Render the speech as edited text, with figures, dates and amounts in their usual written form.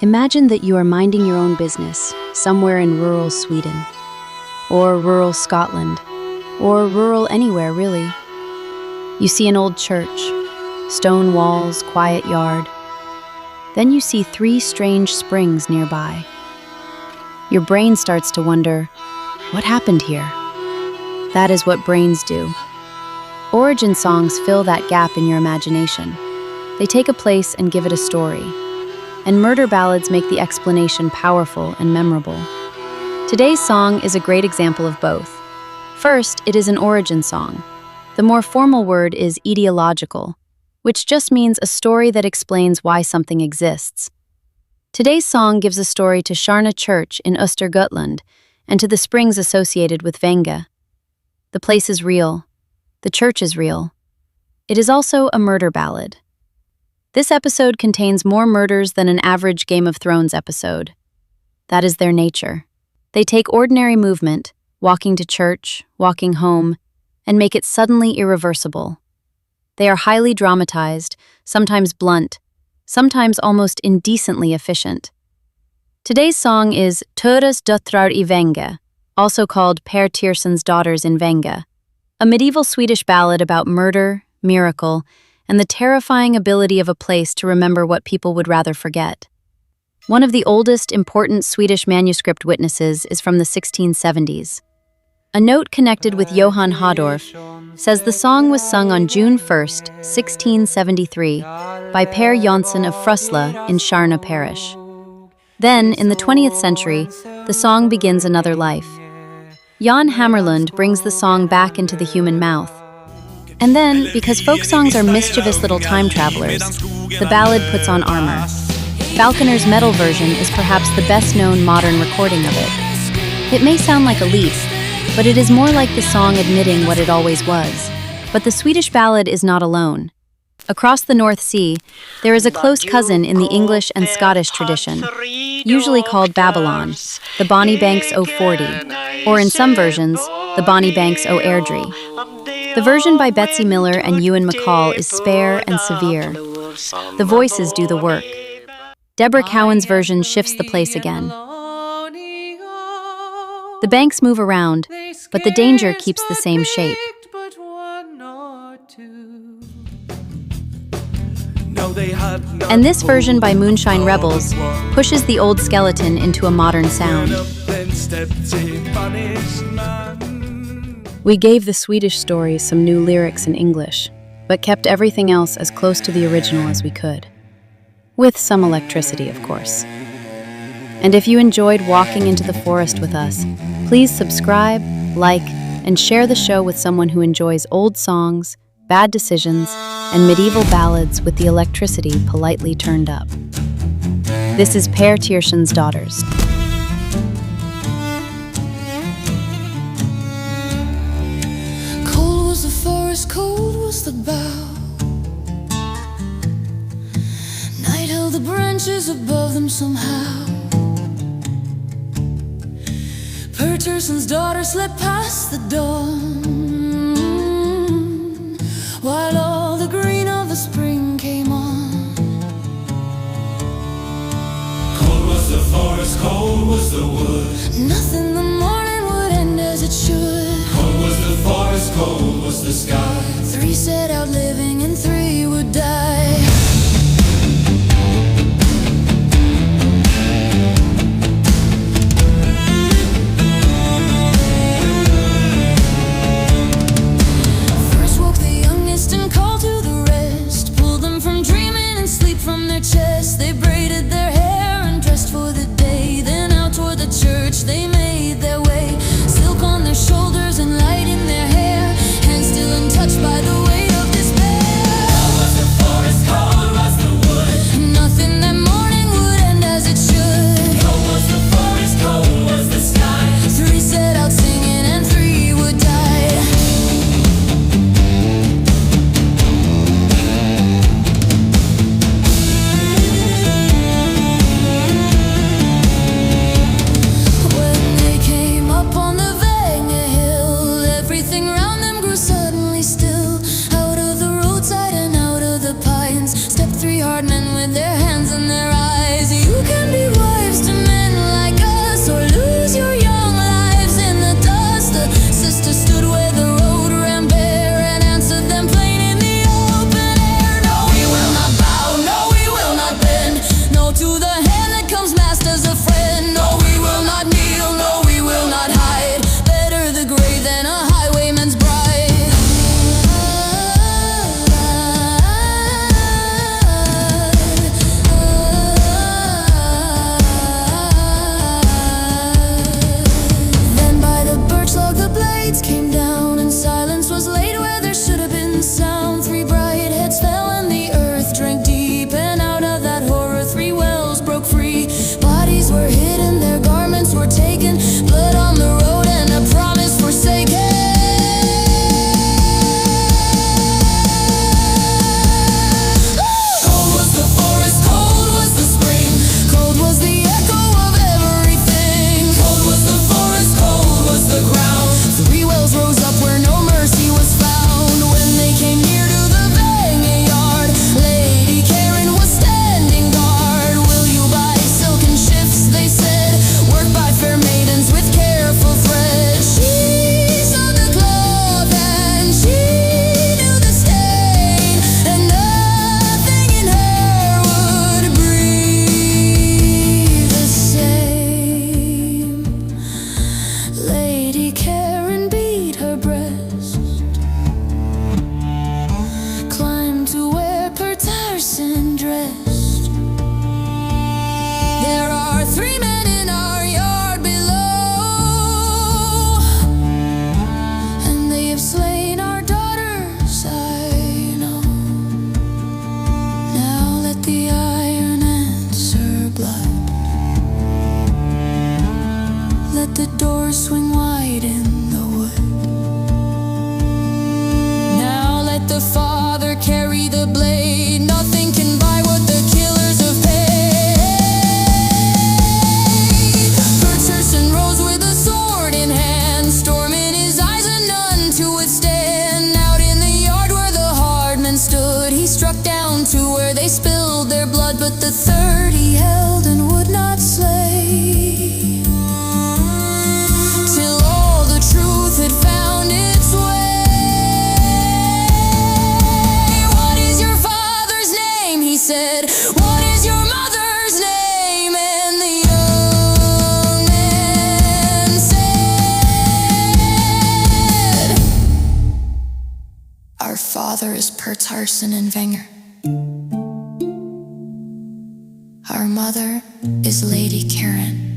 Imagine that you are minding your own business somewhere in rural Sweden, or rural Scotland, or rural anywhere really. You see an old church, stone walls, quiet yard. Then you see 3 strange springs nearby. Your brain starts to wonder, what happened here? That is what brains do. Origin songs fill that gap in your imagination. They take a place and give it a story. And murder ballads make the explanation powerful and memorable. Today's song is a great example of both. First, it is an origin song. The more formal word is etiological, which just means a story that explains why something exists. Today's song gives a story to Kärna Church in Östergötland and to the springs associated with Vänge. The place is real. The church is real. It is also a murder ballad. This episode contains more murders than an average Game of Thrones episode. That is their nature. They take ordinary movement, walking to church, walking home, and make it suddenly irreversible. They are highly dramatized, sometimes blunt, sometimes almost indecently efficient. Today's song is Töres, döttrar i Vänge, also called Tyrsson's Daughters in Vänge, a medieval Swedish ballad about murder, miracle, and the terrifying ability of a place to remember what people would rather forget. One of the oldest important Swedish manuscript witnesses is from the 1670s. A note connected with Johan Hammarlund says the song was sung on June 1st, 1673, by Per Jansson of Frusla in Kärna parish. Then, in the 20th century, the song begins another life. Jan Hammarlund brings the song back into the human mouth. And then, because folk songs are mischievous little time travelers, the ballad puts on armor. Falconer's metal version is perhaps the best-known modern recording of it. It may sound like a leap, but it is more like the song admitting what it always was. But the Swedish ballad is not alone. Across the North Sea, there is a close cousin in the English and Scottish tradition, usually called Babylon, the Bonnie Banks o' Fordie, or in some versions, the Bonnie Banks o' Airdrie. The version by Betsy Miller and Ewan MacColl is spare and severe. The voices do the work. Deborah Cowan's version shifts the place again. The banks move around, but the danger keeps the same shape. And this version by Moonshine Rebels pushes the old skeleton into a modern sound. We gave the Swedish story some new lyrics in English, but kept everything else as close to the original as we could. With some electricity, of course. And if you enjoyed walking into the forest with us, please subscribe, like, and share the show with someone who enjoys old songs, bad decisions, and medieval ballads with the electricity politely turned up. This is Tyrsson's Daughters. Cold was the bough. Night held the branches above them somehow. Tyrsson's daughter slept past the dawn, while all the green of the spring came on. Cold was the forest, cold was the wood. Nothing the morning would end as it should. Cold was the forest, cold was the sky. 3 set out living and 3 would die. First woke the youngest and called to the rest, pulled them from dreaming and sleep from their chest. They braided their hair and dressed for the day. Then out toward the church they made their way. Silk on their shoulders and light in their hair, hands still untouched by the weight of despair. Cold was the forest, cold was the wood. Nothing that morning would end as it should. Cold was the forest, cold was the sky. 3 set out singing and 3 would die. When they came up on the Vänge hill, everything round them grew suddenly still. Out of the roadside and out of the pines stepped 3 hard men with their hands in their eyes. You can be they spilled their blood, but the 30 held and would not slay, till all the truth had found its way. What is your father's name? He said. What is your mother's name? And the young man said, our father is Tyrsson and Vänge. Our mother is Lady Kärna.